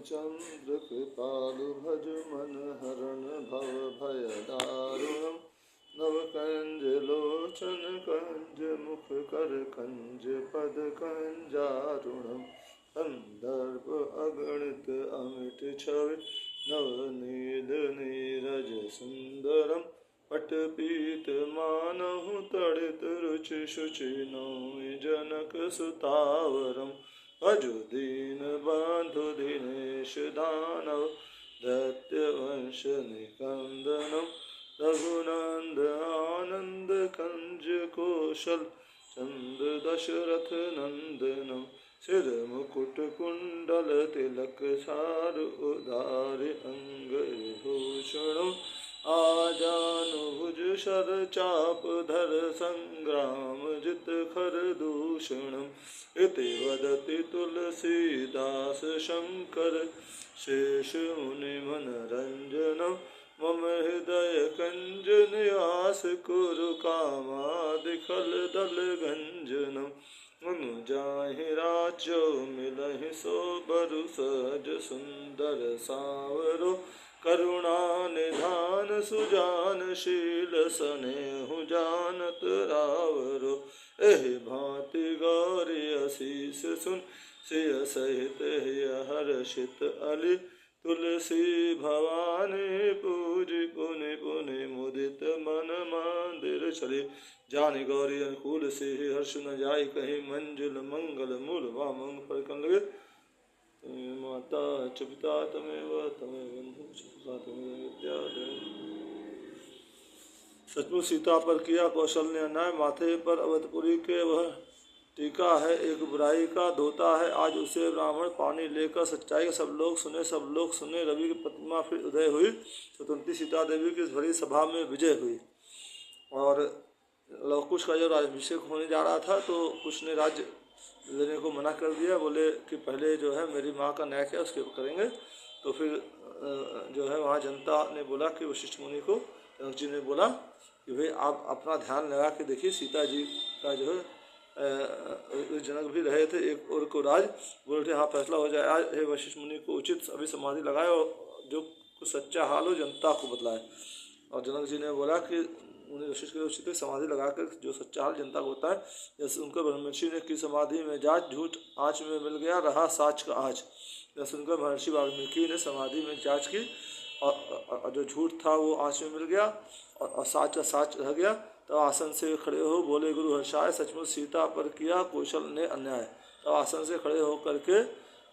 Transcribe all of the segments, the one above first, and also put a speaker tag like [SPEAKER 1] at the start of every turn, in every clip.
[SPEAKER 1] रामचंद्र कृपालु भज मन हरण भव भय दारुणम् नवकंज लोचन कंज मुख कर कंज पद कंजारुणम् संदर्भ अगणित अमित छवि नवनील नीरज सुंदरम् पटपीत मानहु तड़ित रुचि शुचि नौमि जनक सुतावरम् भजु दीन बंधु दिनेश दानव दैत्य वंश निकंदनम् रघुनंद आनंद कंज कौशल चंद्र दशरथ नंदनम् सिर मुकुट कुंडल तिलक सार उदार अंग विभूषणम् आजानुभुज शर चाप धर संग्राम जित खर दूषणम् इति वदति तुलसीदास शंकर शेष मुनि मनरंजनम् मम हृदय कंज निवास कुरु कामादिखल दल गंजनम् अनुजाहि राजो मिलहि सो बरु सहज सुंदर सावरो करुणा निधान सुजान शील सनेहु जानत रावरो एहि भांति गौरी असीस सुन सिय सहित हर्षित अली तुलसी भवानी पूज पुनि पुनि मुदित मन मंदिर चली जानि गौरी अनुकूल से हर्ष न जाय कहीं मंजुल मंगल मूल वामंग पर कन लगे माता च पिता तमेव तमेव बंधु च सखा तमेव विद्या सचमुच सीता पर किया कौशल ने अन्याय माथे पर अवधपुरी के वह टीका है एक बुराई का धोता है आज उसे ब्राह्मण पानी लेकर सच्चाई का सब लोग सुने रवि की प्रतिमा फिर उदय हुई स्वतंत्री सीता देवी की इस भरी सभा में विजय हुई। और लवकुश का जो राज्याभिषेक होने जा रहा था तो कुछ ने राज्य लेने को मना कर दिया, बोले कि पहले जो है मेरी माँ का न्याय क्या उसके करेंगे। तो फिर जो है वहाँ जनता ने बोला कि वशिष्ठ मुनि को जनक जी ने बोला कि भाई आप अपना ध्यान लगा के देखिए सीता जी का जो है जनक भी रहे थे एक और को राज बोले थे हाँ फैसला हो जाए आज हे वशिष्ठ मुनि को उचित अभी समाधि लगाए और जो कुछ सच्चा हाल हो जनता को बतलाए। और जनक जी ने बोला कि उन्हें वशिष्ठ के उचित समाधि लगाकर जो सच्चा हाल जनता को होता है जैसे उनका ब्रह्मर्षि ने की समाधि में जांच झूठ आँच में मिल गया रहा साच का आँच। जैसे उनका महर्षि वाल्मीकि ने समाधि में जांच की और जो झूठ था वो आँच में मिल गया और साच का साच रह गया। तब आसन से खड़े हो बोले गुरु हर्षाय सचमुच सीता पर किया कौशल ने अन्याय। तब आसन से खड़े हो करके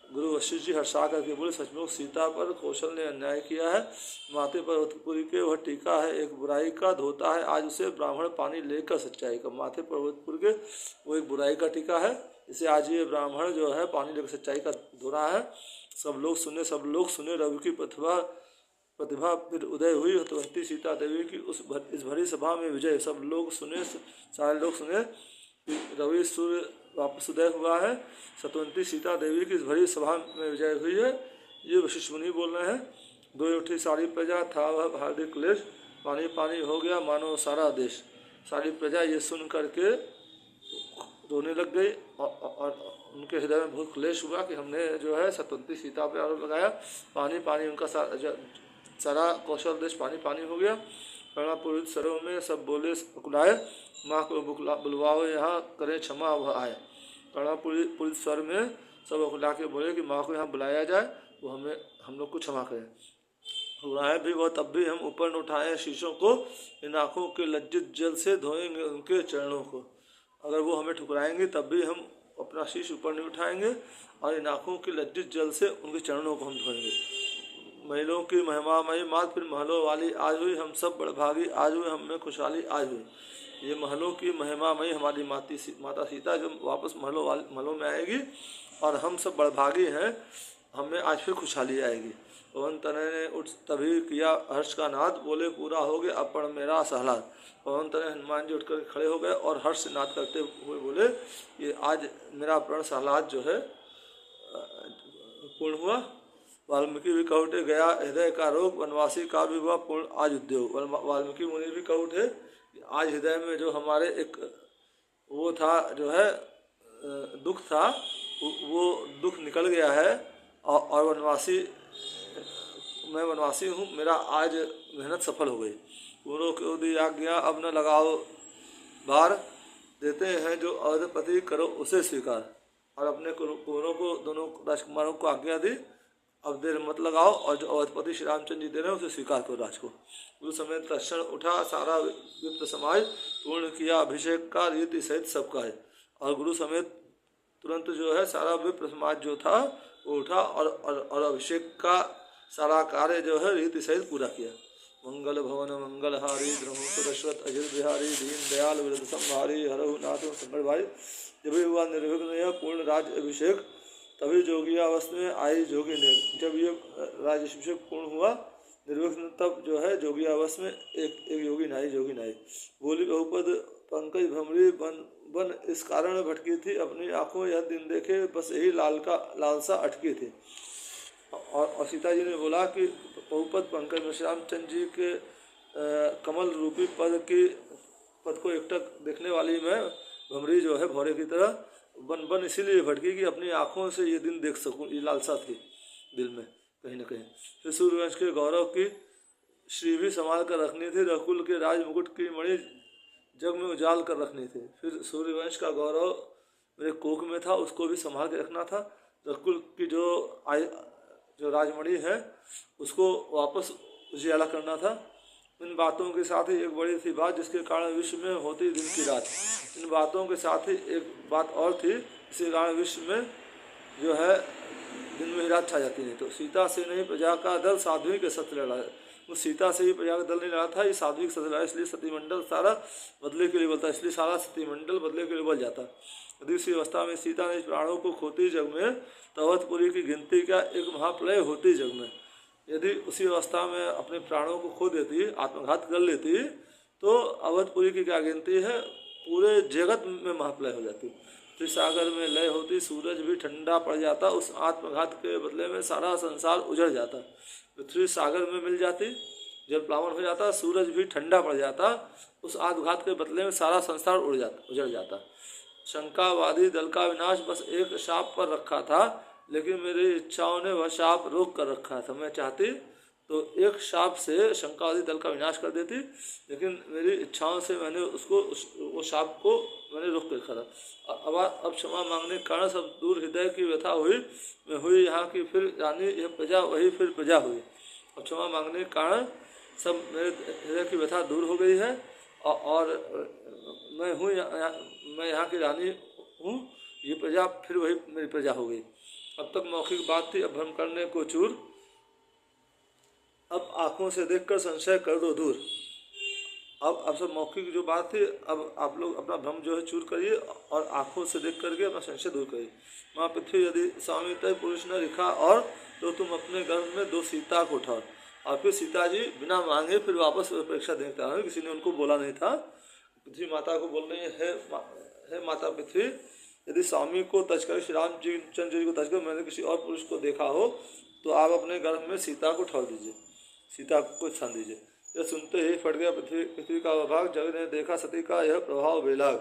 [SPEAKER 1] गुरु वशिष्ठ जी हर्षा करके बोले सचमुच सीता पर कौशल ने अन्याय किया है। माथे पर अवधपुरी के वह टीका है एक बुराई का धोता है आज उसे ब्राह्मण पानी लेकर सच्चाई का। माथे पर अवधपुर के वो एक बुराई का टीका है इसे आज ये ब्राह्मण जो है पानी लेकर सच्चाई का धो रहा है। सब लोग सुने रवि की प्रतिभा फिर उदय हुई हतवंती सीता देवी की इस भरी सभा में विजय। सब लोग सुने सारे लोग सुने रवि सूर्य वापस उदय हुआ है सतवंती सीता देवी की इस भरी सभा में विजय हुई है। ये वशिष्ठ मुनि बोल रहे हैं। दो उठी सारी प्रजा था वह हार्दिक क्लेश पानी पानी हो गया मानो सारा देश। सारी प्रजा ये सुन करके रोने लग गई और उनके हृदय में बहुत क्लेश हुआ कि हमने जो है सतवंती सीता पर आरोप लगाया पानी पानी उनका सारा कौशल देश पानी पानी हो गया। कर्णापुरित सरों में सब बोले बुलाए माँ को बुलवाओ यहाँ करें क्षमा वह आए। कर्णापुरित स्वर में सब बुला के बोले कि माँ को यहाँ बुलाया जाए वो हम लोग को क्षमा करें। बुलाए भी वह तब भी हम ऊपर न उठाएं शीशों को इन आँखों के लज्जित जल से धोएंगे उनके चरणों को। अगर वो हमें ठुकराएंगे तब भी हम अपना शीश ऊपर नहीं उठाएंगे और इन आँखों के लज्जित जल से उनके चरणों को हम धोएंगे। महलों की महिमामयी मात फिर महलों वाली आज हुई हम सब बड़भागी आज हुई हम में खुशहाली आज हुई। ये महलों की महिमामयी हमारी माता सीता जब वापस महलों में आएगी और हम सब बड़भागी हैं हमें आज फिर खुशहाली आएगी। पवन तनय ने उठ तभी किया हर्ष का नाद बोले पूरा हो गया अपन मेरा सहलाद। पवन तनय हनुमान जी उठकर खड़े हो गए और हर्ष से नाद करते हुए बोले ये आज मेरा प्रण सहलाद जो है पूर्ण हुआ। वाल्मीकि भी कह उठे गया हृदय का रोग वनवासी का भी हुआ पूर्ण आज उद्योग। वाल्मीकि मुनि भी कह उठे आज हृदय में जो हमारे एक वो था जो है दुख था वो दुख निकल गया है और और मैं वनवासी हूँ, मेरा आज मेहनत सफल हो गई। कौरवों को दी आज्ञा, अब न लगाओ भार, देते हैं जो अवधपति, करो उसे स्वीकार। और अपने कौरवों को, दोनों राजकुमारों को आज्ञा दी, अब देर मत लगाओ, और जो अवधपति श्री रामचंद्र जी दे रहे हैं उसे स्वीकार करो राज को। उस समय तत्क्षण उठा सारा विप्र समाज, पूर्ण किया अभिषेक का रीति सहित सबका है। और गुरु समेत तुरंत जो है सारा विप्र समाज जो था वो उठा और अभिषेक का सारा कार्य जो है रीति सहित पूरा किया। मंगल भवन मंगलहारी, ब्रह्म दशरथ अजित बिहारी, दीन दयाल वृद्ध संभारी, हरहु नाथ संकट भारी। जब हुआ निर्विघ्न यह पूर्ण राज अभिषेक, तभी जोगी अवस्था में आई जोगी ने। जब ये राज अभिषेक पूर्ण हुआ निर्विघ्न, तब जो है जोगी अवस्था में एक योगी नाई बोली, बहुपद पंकज भ्रमरी बन इस कारण भटकी थी, अपनी आंखों यह दिन देखे बस यही लालसा अटकी थी। और सीता जी ने बोला कि बहुपद पंकज में श्री रामचंद्र जी के कमल रूपी पद को एकटक देखने वाली मैं भमरी जो है भौरे की तरह बन इसीलिए भटकी कि अपनी आँखों से ये दिन देख सकूं, ये लालसा थी दिल में कहीं न कहीं। फिर सूर्यवंश के गौरव की श्री भी संभाल कर रखनी थी, रघुकुल के राज मुकुट की मणि जग में उजाल कर रखनी थी। फिर सूर्यवंश का गौरव मेरे कोख में था, उसको भी संभाल के रखना था। रघुकुल की जो राजमणि है उसको वापस उजियाला करना था। इन बातों के साथ ही एक बड़ी सी बात जिसके कारण विश्व में होती दिन की रात। इन बातों के साथ ही एक बात और थी, इसी कारण विश्व में जो है दिन में ही रात छा जाती नहीं। तो सीता से नहीं प्रजा का दल साध्वी के सत्य लड़ा है। वो सीता से ही प्रजा का दल नहीं लड़ा था, ये साध्वी के सत्य लड़ा, इसलिए सतीमंडल सारा बदले के लिए बोलता, इसलिए सारा सतीमंडल बदले के लिए बोल जाता। यदि इसी अवस्था में सीता ने प्राणों को खोती जग में, तवतपुरी की गिनती का एक महाप्रलय होती जग में। यदि उसी अवस्था में अपने प्राणों को खो देती, आत्मघात कर लेती, तो अवधपुरी की क्या गिनती है, पूरे जगत में महाप्रलय हो जाती। फिर सागर में लय होती, सूरज भी ठंडा पड़ जाता, उस आत्मघात के बदले में सारा संसार उजड़ जाता। पृथ्वी सागर में मिल जाती, जल प्लावन हो जाता, सूरज भी ठंडा पड़ जाता, उस आत्मघात के बदले में सारा संसार उजड़ जाता। शंकावादी दल का विनाश बस एक शाप पर रखा था, लेकिन मेरी इच्छाओं ने वह शाप रोक कर रखा था। मैं चाहती तो एक शाप से शंकावादी दल का विनाश कर देती, लेकिन मेरी इच्छाओं से मैंने वो शाप को मैंने रोक कर रखा था। अब क्षमा मांगने के कारण सब दूर हृदय की व्यथा हुई, मैं हुई यहाँ की फिर रानी, यह प्रजा वही फिर प्रजा हुई। अब क्षमा मांगने के कारण सब मेरे हृदय की व्यथा दूर हो गई है, और मैं यहाँ की रानी हूँ, ये प्रजा फिर वही मेरी प्रजा हो गई। अब तक मौखिक बात थी, अब भ्रम करने को चूर, अब आँखों से देखकर संशय कर दो दूर। अब सब मौखिक जो बात थी, अब आप लोग अपना भ्रम जो है चूर करिए और आँखों से देख करके अपना संशय दूर करिए। माँ पृथ्वी यदि स्वामी तय पुरुष ने लिखा, और तो तुम अपने गर्भ में 2 सीता को उठाओ। और फिर सीता जी बिना मांगे फिर वापस परीक्षा देता है, किसी ने उनको बोला नहीं था। पृथ्वी माता को बोल रही है माता पृथ्वी, यदि स्वामी को तजकर श्री रामचंद्र जी को तजकर मैंने किसी और पुरुष को देखा हो, तो आप अपने गर्भ में सीता को उठा दीजिए, सीता को स्थान दीजिए। यह सुनते ही फट गया पृथ्वी का विभाग, जग ने देखा सती का यह प्रभाव बेलाग।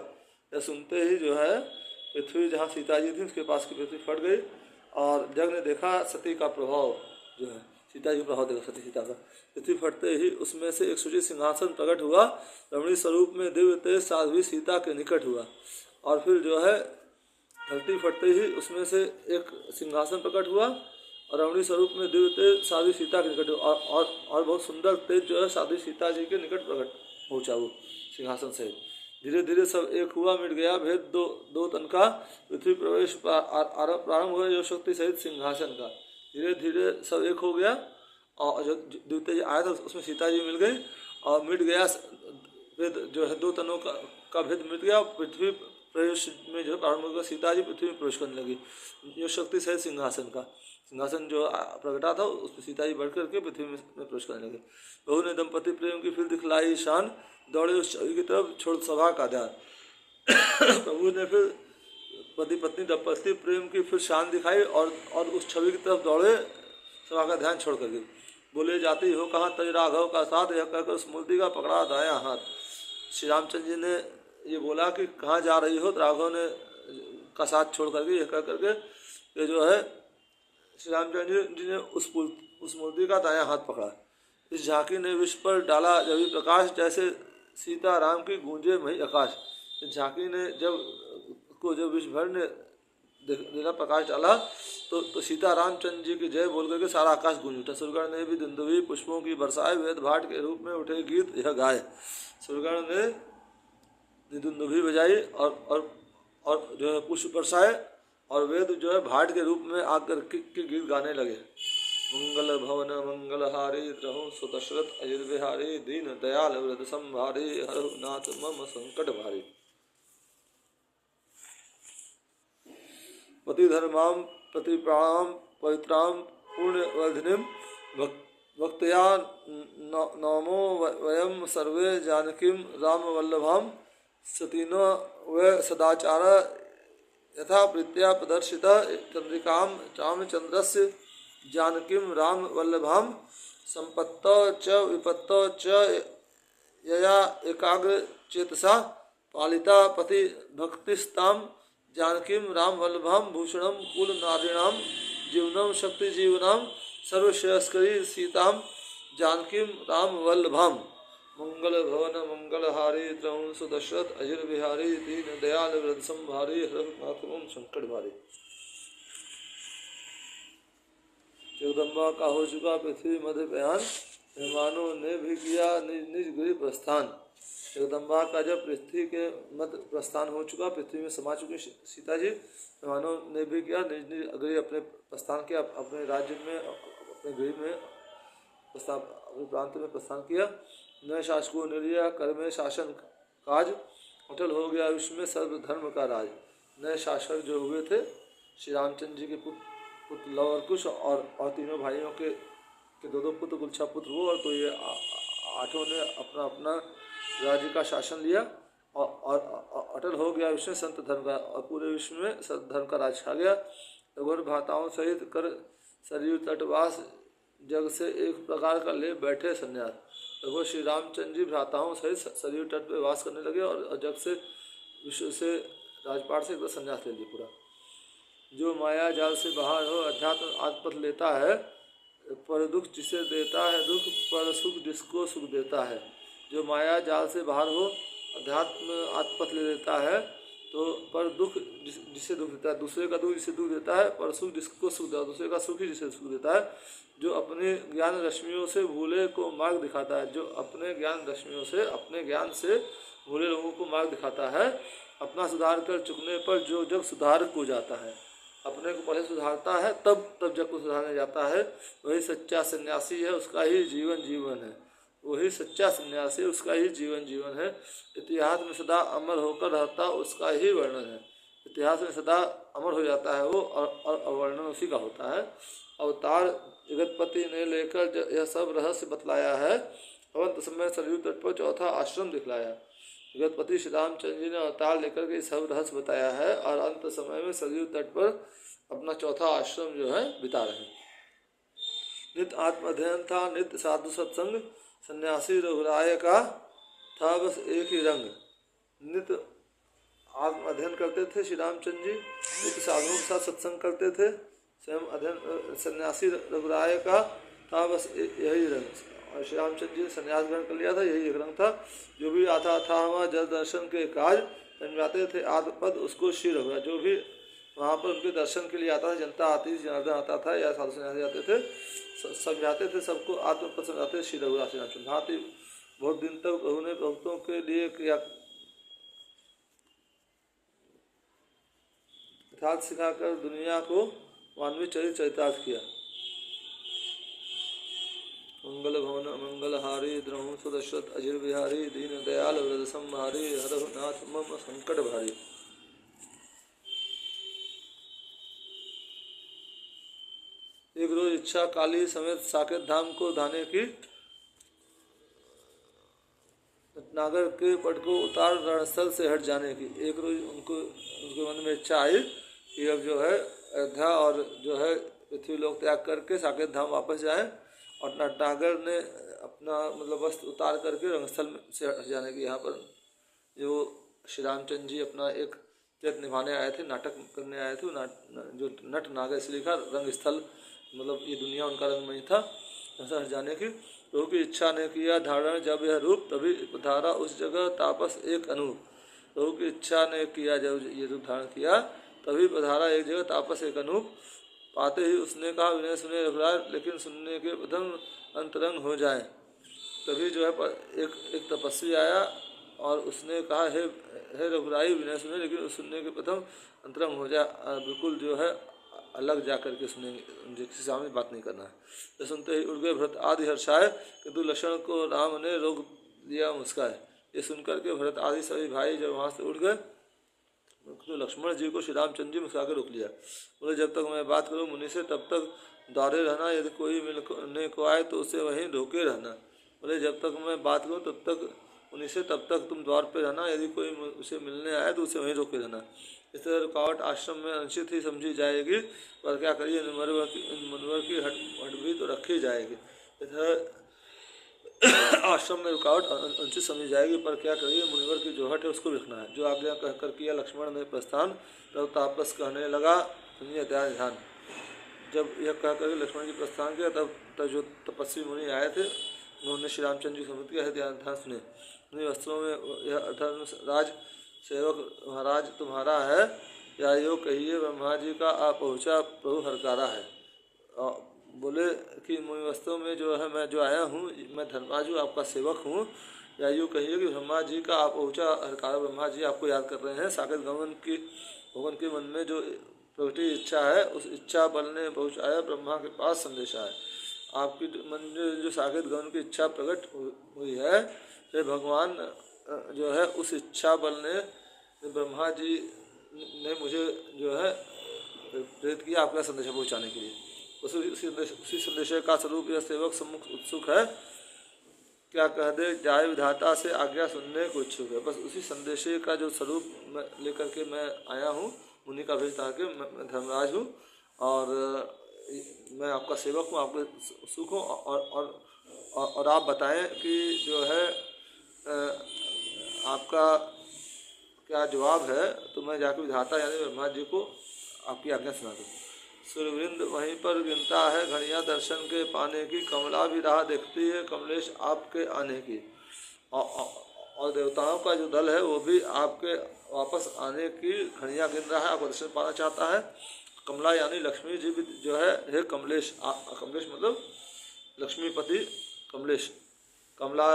[SPEAKER 1] यह सुनते ही जो है पृथ्वी, जहाँ सीता जी थी उसके पास की पृथ्वी फट गई, और जग ने देखा सती का प्रभाव जो है, सीता जी का प्रभाव देखा सीता का। पृथ्वी फटते ही उसमें से एक सुचित सिंहासन प्रकट हुआ, रमणी स्वरूप में दिव्य तेज साध्वी सीता के निकट हुआ। और फिर जो है धरती फटते ही उसमें से एक सिंहासन प्रकट हुआ, और रमणी स्वरूप में दिव्य तेज साध्वी सीता के निकट, और बहुत सुंदर तेज जो है साध्वी सीता जी के निकट प्रकट पहुँचा वो सिंहासन से। धीरे धीरे सब एक हुआ, मिट गया भेद दो तन का, पृथ्वी प्रवेश प्रारंभ हुआ जो शक्ति सहित सिंहासन का। धीरे धीरे सब एक हो गया, और जो दिव्य तेज आया था उसमें सीता जी मिल गई, और मिट गया भेद जो है 2 तनों का भेद मिट गया। पृथ्वी प्रवेश में जो प्रारंभ हुआ, सीता जी पृथ्वी में प्रवेश करने लगी, जो शक्ति सहित सिंहासन जो प्रकटा था उसमें सीता जी बढ़ करके पृथ्वी में प्रवेश करने लगे। बहू ने दंपति प्रेम की फिर दिखलाई शान, दौड़े उस छवि की तरफ छोड़ सभा का ध्यान। प्रभु ने फिर पति पत्नी दंपति प्रेम की फिर शान दिखाई, और उस छवि की तरफ दौड़े सभा का ध्यान छोड़ करके। बोले जाती हो कहाँ तज राघव का साथ, यह कहकर उस मूर्ति का पकड़ा दाया हाथ। श्री रामचंद्र जी ने ये बोला कि कहाँ जा रही हो, तो राघव ने का साथ छोड़ करके यह कह करके ये जो है श्री रामचंद्र जी ने उस मूर्ति का दायां हाथ पकड़ा। इस झांकी ने विश्व पर डाला रवि प्रकाश, जैसे सीता राम की गूंजे मही आकाश। इस झांकी ने जब विश्व भर ने देखा प्रकाश डाला तो सीता रामचंद्र जी की जय बोल करके सारा आकाश गूंज उठा। सूर्यगण ने भी दुंदुभी पुष्पों की बरसाए, वेद भाट के रूप में उठे गीत यह गाए। सूर्यगण ने दुंदुभी बजाई और जो है पुष्प बरसाए, और वेद जो है भाट के रूप में आकर के गीत गाने लगे। मंगल भवन मंगल हारी रहु सुदशरथ अजिर बिहारी, दीन दयाल वृद्ध संभारी, हरहु नाथ मम संकट भारी। पति धर्माम प्रतिप्राणाम पवित्राम पुण्यवर्धिनीम भक्तया नमो वयम सर्वे जानकीम राम वल्लभाम, सतीनो व सदाचार यथा प्रीत्या प्रदर्शिता चंद्रिकां रामचंद्रस्य जानकीं राम वल्लभां, संपत्त च विपत्त च यया एकाग्र चेतसा पालिता पति भक्तिस्तां, जानकीं राम वल्लभां भूषणं कुल नारीणां जीवनं शक्ति जीवनां, सर्वश्रेयस्करी सीतां जानकीं राम वल्लभां। मंगल भवन मंगल हारी त्रहुं सुदशरथ अजिर बिहारी, दीन दयाल वृद्ध संभारी, हरहु नाथ संकट भारी। जगदम्बा का हो चुका पृथ्वी मध्य बयान, मेहमानों ने भी किया निज निज गृह प्रस्थान। जगदम्बा का जब पृथ्वी के मध्य प्रस्थान हो चुका, पृथ्वी में समा चुकी सीता जी, मेहमानों ने भी किया निज निज गृह अपने प्रस्थान किया, अपने राज्य में अपने गृह में प्रस्थान, अपने प्रांत में प्रस्थान किया। नए शासकों ने लिया कर में शासन काज, अटल हो गया विश्व में सर्वधर्म का राज। नए शासक जो हुए थे श्री रामचंद्र जी के पुत्र लव और कुश, और तीनों भाइयों के दो पुत्र कुल 6 पुत्र हुए, और तो ये 8 ने अपना अपना राज्य का शासन लिया, और अटल हो गया विश्व में संत धर्म का, और पूरे विश्व में संत धर्म का राज छा गया। रघुवर भाताओं सहित कर सरयू तटवास, जग से एक प्रकार का ले बैठे संन्यास। रघुवर श्री रामचंद्र जी भ्राताओं सहित सरयू तट पर वास करने लगे, और जग से विश्व से राजपाट से एक संन्यास ले लिया पूरा। जो माया जाल से बाहर हो अध्यात्म आत्मपथ लेता है, पर दुख जिसे देता है दुख, पर सुख जिसको सुख देता है। जो माया जाल से बाहर हो अध्यात्म आत्मपथ ले लेता है, तो पर दुख जिसे दुख देता है, दूसरे का दुख जिसे दुख देता है, पर सुख जिसको सुख देता है, दूसरे का सुख ही जिसे सुख देता है। जो अपने ज्ञान रश्मियों से भूले को मार्ग दिखाता है, जो अपने ज्ञान रश्मियों से अपने ज्ञान से भूले लोगों को मार्ग दिखाता है। अपना सुधार कर चुकने पर जो जग सुधार को जाता है, अपने को पहले सुधारता है तब जग को सुधारने जाता है, वही सच्चा सन्यासी है, उसका ही जीवन जीवन है। वही सच्चा सन्यासी उसका ही जीवन जीवन है। इतिहास में सदा अमर होकर रहता उसका ही वर्णन है। इतिहास में सदा अमर हो जाता है वो, और अवर्णन उसी का होता है। अवतार जगतपति ने लेकर यह सब रहस्य बतलाया है, अवंत समय सरयू तट पर चौथा आश्रम दिखलाया। जगतपति श्री रामचंद्र जी ने अवतार लेकर के सब रहस्य बताया है, और अंत समय में सरयू तट पर अपना चौथा आश्रम जो है बिता रहे। नित्य आत्म अध्ययन था, नित्य साधु सत्संग, सन्यासी रघुराय का था बस एक ही रंग। नित्य आत्म अध्ययन करते थे श्री रामचंद्र जी, नित्य साधुओं के साथ सत्संग करते थे। स्वयं अध्ययन सन्यासी रघुराय का था बस यही रंग। और श्री रामचंद्र जी ने सन्यास ग्रहण कर लिया था, यही एक रंग था। जो भी आता था वहाँ जल दर्शन के काज, समझाते थे आत्मपद उसको श्री रघुराय। जो भी वहाँ पर उनके दर्शन के लिए आता था, जनता आती थी, जनार्दन आता था या साधु सन्यासी आते थे, समझाते थे सबको आत्मपद समझाते थे श्री रघुराय श्री रामचंद्र। भांति बहुत दिन तक प्रभु ने भक्तों के लिए क्रिया यथार्थ सिखाकर दुनिया को मानवीय चरितार्थ किया। मंगल भवन मंगल हारी द्रहु सुदशरथ अजिर बिहारी, दीन दयाल वृद्ध संभारी, हरहु नाथ मम संकट भारी। एक रोज इच्छा काली समेत साकेत धाम को धाने की, नागर के पट को उतार रणस्थल से हट जाने की। एक रोज उनके मन में इच्छा आई कि अब जो है अयोध्या और जो है पृथ्वी लोक त्याग करके साकेत धाम वापस जाएं, और नटनागर ने अपना मतलब वस्त्र उतार करके रंगस्थल से हट जाने की। यहाँ पर जो श्री रामचंद्र जी अपना एक चरित्र निभाने आए थे, नाटक करने आए थे, जो नट नागर से लिखा रंगस्थल मतलब ये दुनिया उनका रंगमय था, ऐसा हट जाने की। प्रभु की इच्छा ने किया धारण जब यह रूप, तभी पधारा उस जगह तापस एक अनूप। प्रभु की इच्छा ने किया जब ये रूप धारण किया, तभी पधारा एक जगह तापस एक अनूप। पाते ही उसने कहा विनय सुने रघुराज, लेकिन सुनने के प्रथम अंतरंग हो जाए। तभी जो है एक एक तपस्वी आया और उसने कहा हे रघुराई विनय सुने, लेकिन सुनने के प्रथम अंतरंग हो जाए, बिल्कुल जो है अलग जा कर के सुनेंगे, किसी के सामने बात नहीं करना है। तो सुनते ही उड़ गए भरत आदि हर्षाए, किंतु लक्ष्मण को राम ने रोक दिया मुस्काए। ये सुनकर के भरत आदि सभी भाई जब वहाँ से उड़ गए, तो लक्ष्मण जी को श्री रामचंद्र जी मुस्का के रोक लिया। बोले जब तक मैं बात करूँ मुनि से तब तक द्वारे रहना, यदि कोई मिलने को आए तो उसे वहीं रोके रहना। बोले जब तक मैं बात करूँ तब तक उन्हीं से तब तक तुम द्वार पे रहना, यदि कोई उसे मिलने आए तो उसे वहीं रोके रहना। इस तरह रुकावट आश्रम में अंशित ही समझी जाएगी, पर क्या करिए मनवर की हट भी तो रखी जाएगी। इस तरह आश्रम में रुकावट अंशित समझी जाएगी, पर क्या करिए मुनिवर की जो हट है उसको रखना है। जो आज्ञा कहकर किया लक्ष्मण ने प्रस्थान, तब तापस कहने लगा सुनिए ध्यान। जब यह कह कर लक्ष्मण जी प्रस्थान किया, तब जो तपस्वी मुनि आए थे उन्होंने श्री रामचंद्र जी समझ किया है ध्यान सुने। उन्हीं वस्त्रों में यह राज सेवक महाराज तुम्हारा है, या यो कहिए ब्रह्मा जी का आ पहुँचा प्रभु हरकारा है। बोले कि मुनि वस्त्रों में जो है मैं जो आया हूँ, मैं धर्मराज हूँ, आपका सेवक हूँ, या यूँ कहिए कि ब्रह्मा जी का आप पहुँचा हरकारा, ब्रह्मा जी आपको याद कर रहे हैं। साकेत गमन की भगवान के मन में जो प्रगति इच्छा है, उस इच्छा बल ने पहुँचाया ब्रह्मा के पास संदेशा है। आपकी मन में जो साकेत गमन की इच्छा प्रकट हुई है, तो भगवान जो है उस इच्छा बल ने ब्रह्मा जी ने मुझे जो है प्रेरित किया आपका संदेशा पहुँचाने के लिए। उसी संदेश का स्वरूप यह सेवक सम्मुख उत्सुक है, क्या कह दे जाए विधाता से आज्ञा सुनने को इच्छुक है। बस उसी संदेश का जो स्वरूप लेकर के मैं आया हूँ, मुनि का भेज के मैं धर्मराज हूँ और मैं आपका सेवक हूँ, आपके सुख हूँ। और आप बताएं कि जो है आपका क्या जवाब है, तो मैं जाकर विधाता यानी ब्रह्मा जी को आपकी आज्ञा सुना दूँ। सूर्यवृंद वहीं पर गिनता है घड़ियाँ दर्शन के पाने की, कमला भी राह देखती है कमलेश आपके आने की। और देवताओं का जो दल है वो भी आपके वापस आने की घड़ियाँ गिन रहा है, आपको दर्शन पाना चाहता है। कमला यानी लक्ष्मी जी भी जो है हे कमलेश, कमलेश मतलब लक्ष्मीपति कमलेश, कमला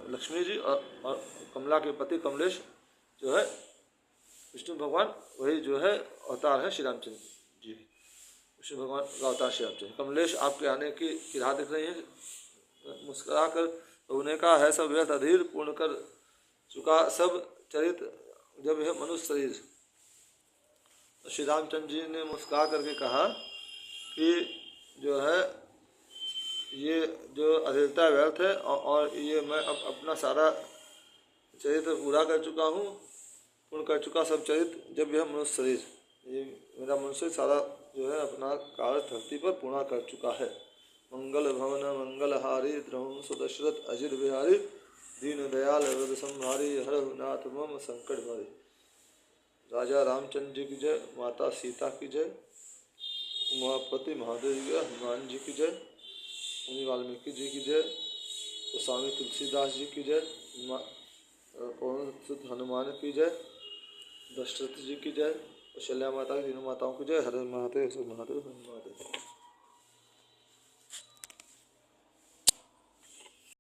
[SPEAKER 1] लक्ष्मी जी और कमला के पति कमलेश जो है विष्णु भगवान, वही जो है अवतार है श्री रामचंद्र जी, विष्णु भगवान का अवतार श्री रामचंद्र। कमलेश आपके आने की राह दिख रही है। मुस्कुरा कर उन्हें कहा है सब व्यर्थ अधीर, पूर्ण कर चुका सब चरित जब यह मनुष्य शरीर। श्री रामचंद्र जी ने मुस्कुरा करके कहा कि जो है ये जो अधीरता व्यर्थ है और ये मैं अब अपना सारा चरित्र पूरा कर चुका हूँ, पूर्ण कर चुका सब चरित्र जब यह मनुष्य शरीर, ये मेरा मनुष्य सारा जो है अपना कार्य धरती पर पूरा कर चुका है। मंगल भवन मंगलहारी द्रहुं सुदशरथ अजित बिहारी, दीन दयाल वरद संहारी हरहु नाथ मम संकट भारी। राजा रामचंद्र जी की जय, माता सीता की जय, उमापति महादेव की जय, हनुमान जी की जय, मुनि वाल्मीकि जी की जय, स्वामी तुलसीदास जी की जय, पवन सुत हनुमान की जय, दशरथ जी की जय, कौशल्या माता की तीनों माताओं की जय। हर महादेव महादेव।